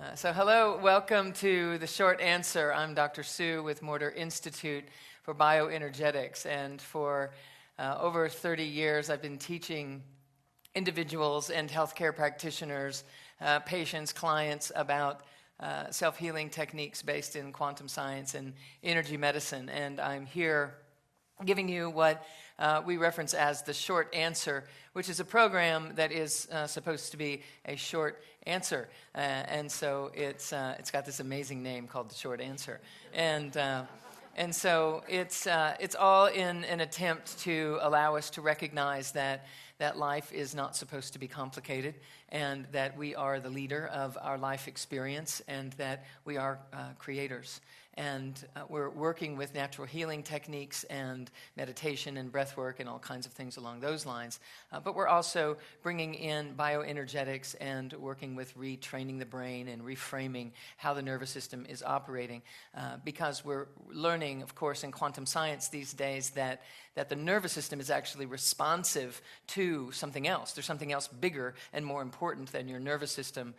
Hello, welcome to The Short Answer. I'm Dr. Sue with Morter Institute for Bioenergetics, and for over 30 years I've been teaching individuals and healthcare practitioners, patients, clients about self-healing techniques based in quantum science and energy medicine, and I'm here giving you what we reference as The Short Answer, which is a program that is supposed to be a short answer. And so it's got this amazing name called The Short Answer. And so it's all in an attempt to allow us to recognize that life is not supposed to be complicated, and that we are the leader of our life experience, and that we are creators. And we're working with natural healing techniques and meditation and breath work and all kinds of things along those lines. But we're also bringing in bioenergetics and working with retraining the brain and reframing how the nervous system is operating. Because we're learning, of course, in quantum science these days that the nervous system is actually responsive to something else. There's something else bigger and more important than your nervous system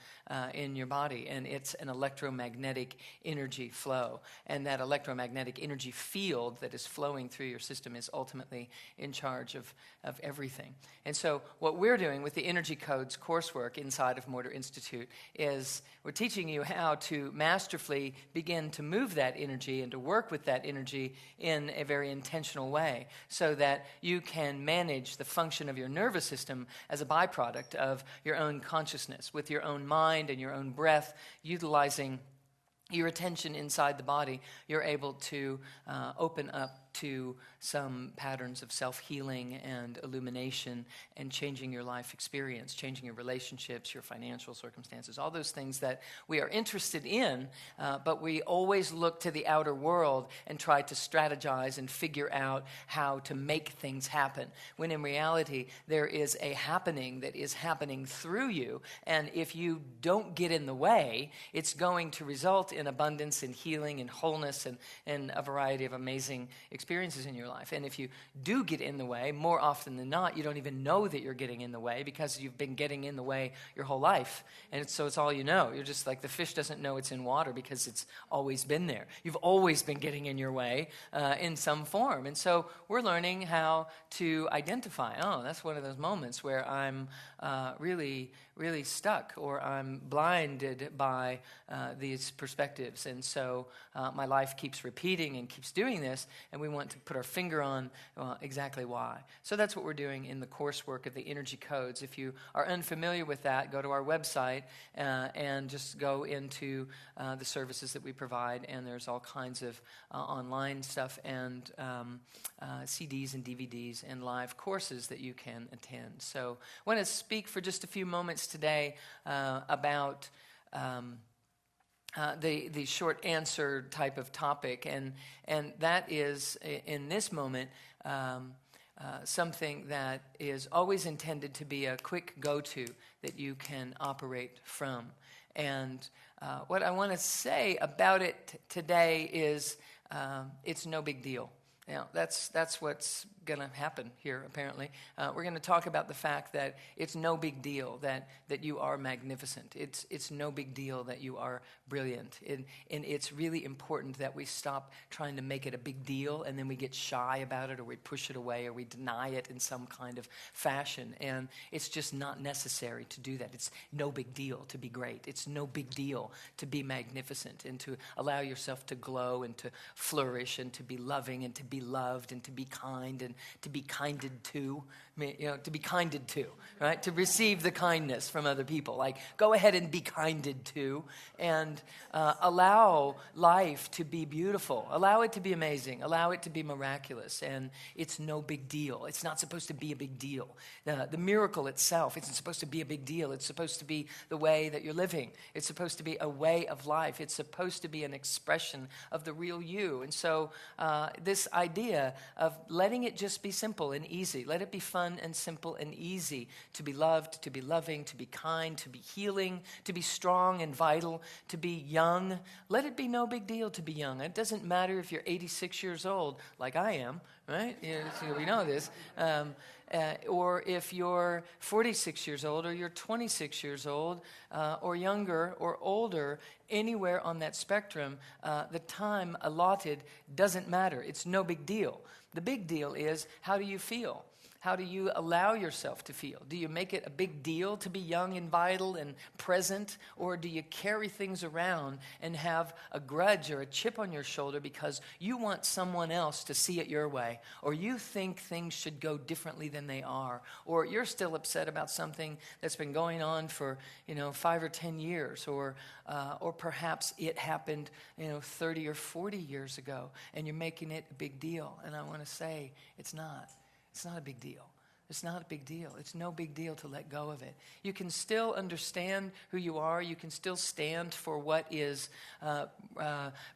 in your body, and it's an electromagnetic energy flow. And that electromagnetic energy field that is flowing through your system is ultimately in charge of everything. And so what we're doing with the Energy Codes coursework inside of Morter Institute is we're teaching you how to masterfully begin to move that energy and to work with that energy in a very intentional way, so that you can manage the function of your nervous system as a byproduct of your own consciousness, with your own mind and your own breath, utilizing your attention inside the body. You're able to open up to some patterns of self-healing and illumination and changing your life experience, changing your relationships, your financial circumstances, all those things that we are interested in, but we always look to the outer world and try to strategize and figure out how to make things happen, when in reality there is a happening that is happening through you, and if you don't get in the way, it's going to result in abundance and healing and wholeness and a variety of amazing experiences in your life. And if you do get in the way, more often than not, you don't even know that you're getting in the way, because you've been getting in the way your whole life. And so it's all you know. You're just like the fish doesn't know it's in water because it's always been there. You've always been getting in your way in some form. And so we're learning how to identify, that's one of those moments where I'm really, really stuck, or I'm blinded by these perspectives. And so my life keeps repeating and keeps doing this, and we want to put our finger on exactly why. So that's what we're doing in the coursework of the Energy Codes. If you are unfamiliar with that, go to our website and just go into the services that we provide, and there's all kinds of online stuff and CDs and DVDs and live courses that you can attend. So I want to speak for just a few moments today about the short answer type of topic, and that is, in this moment, something that is always intended to be a quick go-to that you can operate from. And what I want to say about it today is it's no big deal. Now, that's what's going to happen here, apparently. We're going to talk about the fact that it's no big deal that you are magnificent. It's no big deal that you are brilliant. And it's really important that we stop trying to make it a big deal, and then we get shy about it, or we push it away, or we deny it in some kind of fashion. And it's just not necessary to do that. It's no big deal to be great. It's no big deal to be magnificent and to allow yourself to glow and to flourish and to be loving and to be loved and to be kind and to be kinded to, to be kinded to, right? To receive the kindness from other people. Like, go ahead and be kinded to, and allow life to be beautiful. Allow it to be amazing. Allow it to be miraculous. And it's no big deal. It's not supposed to be a big deal. The miracle itself isn't supposed to be a big deal. It's supposed to be the way that you're living. It's supposed to be a way of life. It's supposed to be an expression of the real you. And so this idea of letting it just be simple and easy, let it be fun and simple and easy to be loved, to be loving, to be kind, to be healing, to be strong and vital, to be young. Let it be no big deal to be young. It doesn't matter if you're 86 years old, like I am, right? We know this. or if you're 46 years old, or you're 26 years old, or younger, or older, anywhere on that spectrum, the time allotted doesn't matter. It's no big deal. The big deal is, how do you feel? How do you allow yourself to feel? Do you make it a big deal to be young and vital and present? Or do you carry things around and have a grudge or a chip on your shoulder because you want someone else to see it your way? Or you think things should go differently than they are? Or you're still upset about something that's been going on for 5 or 10 years? Or perhaps it happened 30 or 40 years ago and you're making it a big deal. And I want to say it's not. It's not a big deal. It's not a big deal. It's no big deal to let go of it. You can still understand who you are. You can still stand for what is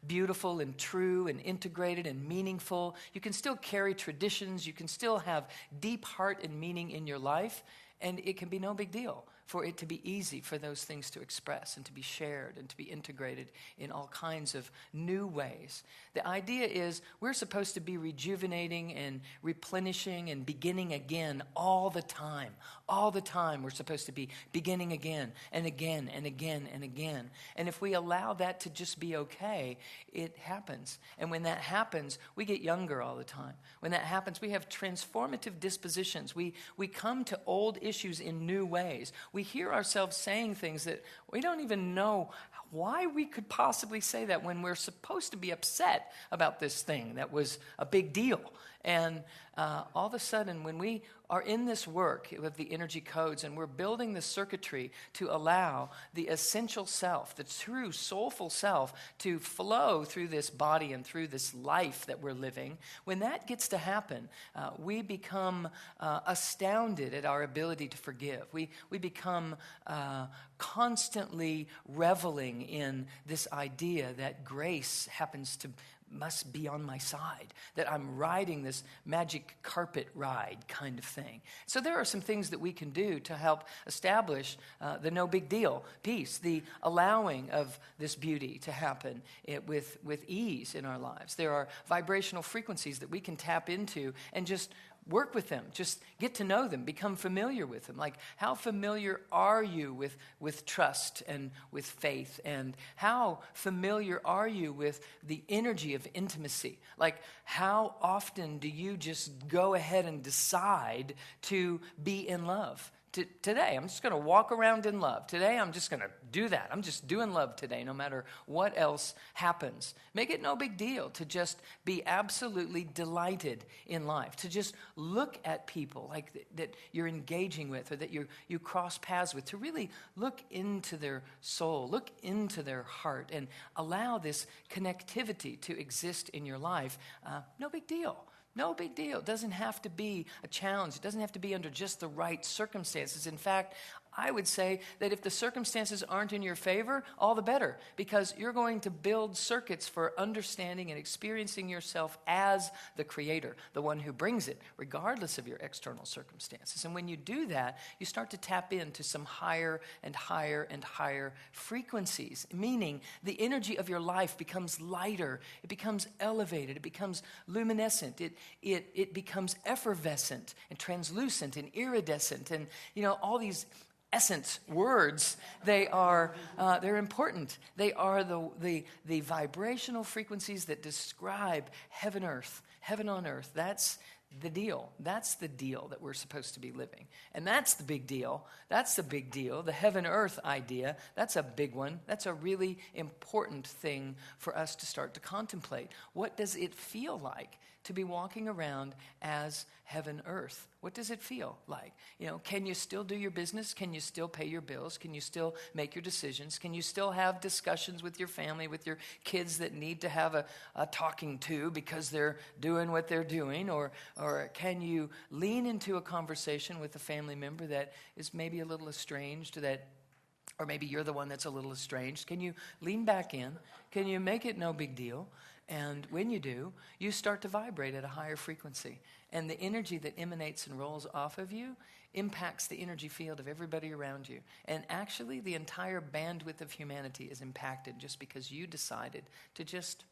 beautiful and true and integrated and meaningful. You can still carry traditions. You can still have deep heart and meaning in your life. And it can be no big deal for it to be easy for those things to express and to be shared and to be integrated in all kinds of new ways. The idea is we're supposed to be rejuvenating and replenishing and beginning again all the time. All the time we're supposed to be beginning again and again and again and again. And if we allow that to just be okay, it happens. And when that happens, we get younger all the time. When that happens, we have transformative dispositions. We come to old issues in new ways. We hear ourselves saying things that we don't even know why we could possibly say that when we're supposed to be upset about this thing that was a big deal. And all of a sudden, when we are in this work with the energy codes and we're building the circuitry to allow the essential self, the true soulful self, to flow through this body and through this life that we're living, when that gets to happen, we become astounded at our ability to forgive. We become constantly reveling in this idea that grace must be on my side, that I'm riding this magic carpet ride kind of thing. So there are some things that we can do to help establish the no big deal piece, the allowing of this beauty to happen with ease in our lives. There are vibrational frequencies that we can tap into and just work with them, just get to know them, become familiar with them. Like, how familiar are you with trust and with faith? And how familiar are you with the energy of intimacy? Like, how often do you just go ahead and decide to be in love? Today, I'm just going to walk around in love. Today, I'm just going to do that. I'm just doing love today, no matter what else happens. Make it no big deal to just be absolutely delighted in life, to just look at people like that you're engaging with or that you cross paths with, to really look into their soul, look into their heart, and allow this connectivity to exist in your life. No big deal. No big deal. It doesn't have to be a challenge. It doesn't have to be under just the right circumstances. In fact, I would say that if the circumstances aren't in your favor, all the better, because you're going to build circuits for understanding and experiencing yourself as the creator, the one who brings it, regardless of your external circumstances. And when you do that, you start to tap into some higher and higher and higher frequencies, meaning the energy of your life becomes lighter, it becomes elevated, it becomes luminescent, it becomes effervescent and translucent and iridescent, and all these essence words, they're important. They are the vibrational frequencies that describe heaven on earth. That's the deal. That's the deal that we're supposed to be living. And that's the big deal. That's the big deal. The heaven-earth idea, that's a big one. That's a really important thing for us to start to contemplate. What does it feel like to be walking around as heaven-earth? What does it feel like? Can you still do your business? Can you still pay your bills? Can you still make your decisions? Can you still have discussions with your family, with your kids that need to have a talking to because they're doing what they're doing? Or can you lean into a conversation with a family member that is maybe a little estranged, or maybe you're the one that's a little estranged? Can you lean back in? Can you make it no big deal? And when you do, you start to vibrate at a higher frequency. And the energy that emanates and rolls off of you impacts the energy field of everybody around you. And actually, the entire bandwidth of humanity is impacted just because you decided to just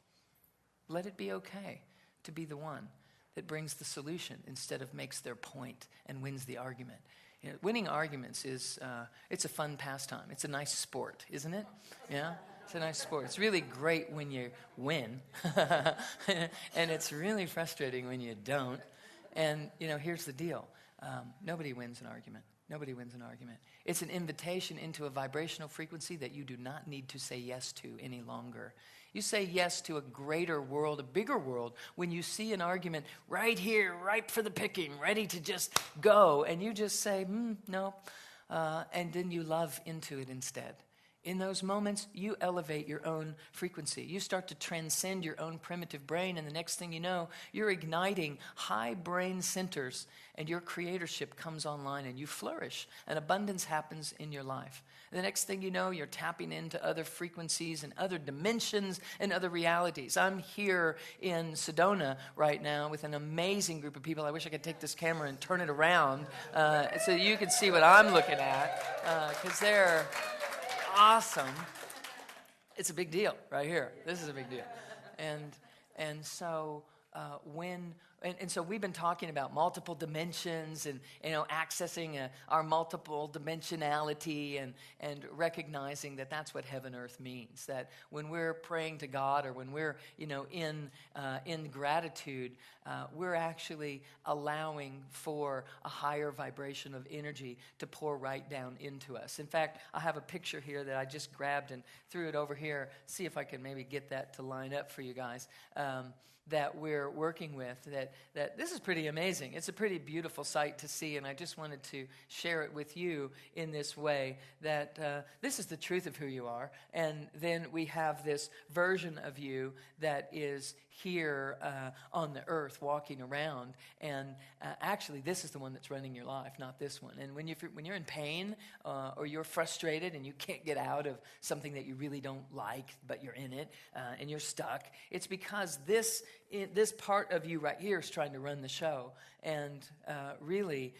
let it be okay to be the one that brings the solution instead of makes their point and wins the argument. You know, winning arguments is, it's a fun pastime. It's a nice sport, isn't it? Yeah, it's a nice sport. It's really great when you win, and it's really frustrating when you don't. And, you know, here's the deal. Nobody wins an argument. Nobody wins an argument. It's an invitation into a vibrational frequency that you do not need to say yes to any longer. You say yes to a greater world, a bigger world, when you see an argument right here, ripe for the picking, ready to just go, and you just say, no, and then you love into it instead. In those moments, you elevate your own frequency. You start to transcend your own primitive brain, and the next thing you know, you're igniting high brain centers, and your creatorship comes online, and you flourish, and abundance happens in your life. And the next thing you know, you're tapping into other frequencies and other dimensions and other realities. I'm here in Sedona right now with an amazing group of people. I wish I could take this camera and turn it around so you can see what I'm looking at, because they're awesome. It's a big deal right here. This is a big deal. And so so we've been talking about multiple dimensions and, you know, accessing our multiple dimensionality and recognizing that that's what heaven earth means. That when we're praying to God or when we're, you know, in gratitude, we're actually allowing for a higher vibration of energy to pour right down into us. In fact, I have a picture here that I just grabbed and threw it over here. See if I can maybe get that to line up for you guys. That we're working with, that this is pretty amazing. It's a pretty beautiful sight to see, and I just wanted to share it with you in this way, that this is the truth of who you are, and then we have this version of you that is here on the earth walking around, and actually this is the one that's running your life, not this one. And when you're in pain or you're frustrated and you can't get out of something that you really don't like, but you're in it and you're stuck, it's because this part of you right here is trying to run the show, and really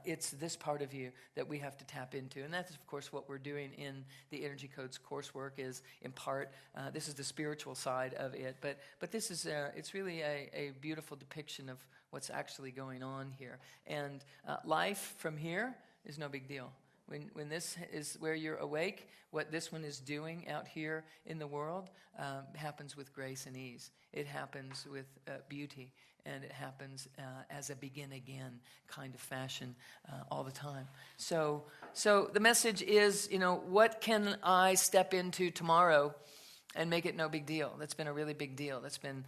it's this part of you that we have to tap into. And that's, of course, what we're doing in the Energy Codes coursework is, in part, this is the spiritual side of it, but this is it's really a beautiful depiction of what's actually going on here. And life from here is no big deal. When this is where you're awake, what this one is doing out here in the world happens with grace and ease. It happens with beauty, and it happens as a begin again kind of fashion all the time. So the message is, you know, what can I step into tomorrow and make it no big deal? That's been a really big deal. That's been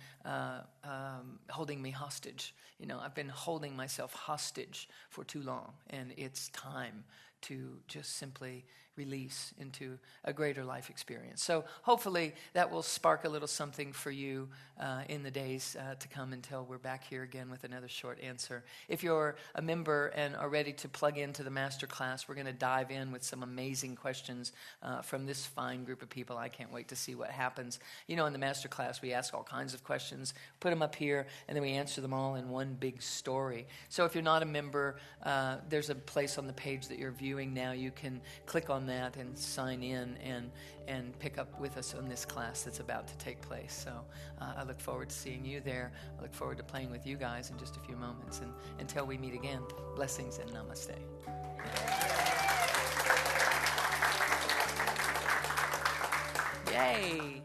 holding me hostage. You know, I've been holding myself hostage for too long, and it's time to just simply release into a greater life experience. So hopefully that will spark a little something for you in the days to come until we're back here again with another short answer. If you're a member and are ready to plug into the master class, we're going to dive in with some amazing questions from this fine group of people. I can't wait to see what happens. You know, in the master class, we ask all kinds of questions, put them up here, and then we answer them all in one big story. So if you're not a member, there's a place on the page that you're viewing now. You can click on that and sign in and pick up with us on this class that's about to take place. So I look forward to seeing you there. I look forward to playing with you guys in just a few moments. And until we meet again, blessings and namaste. Yay!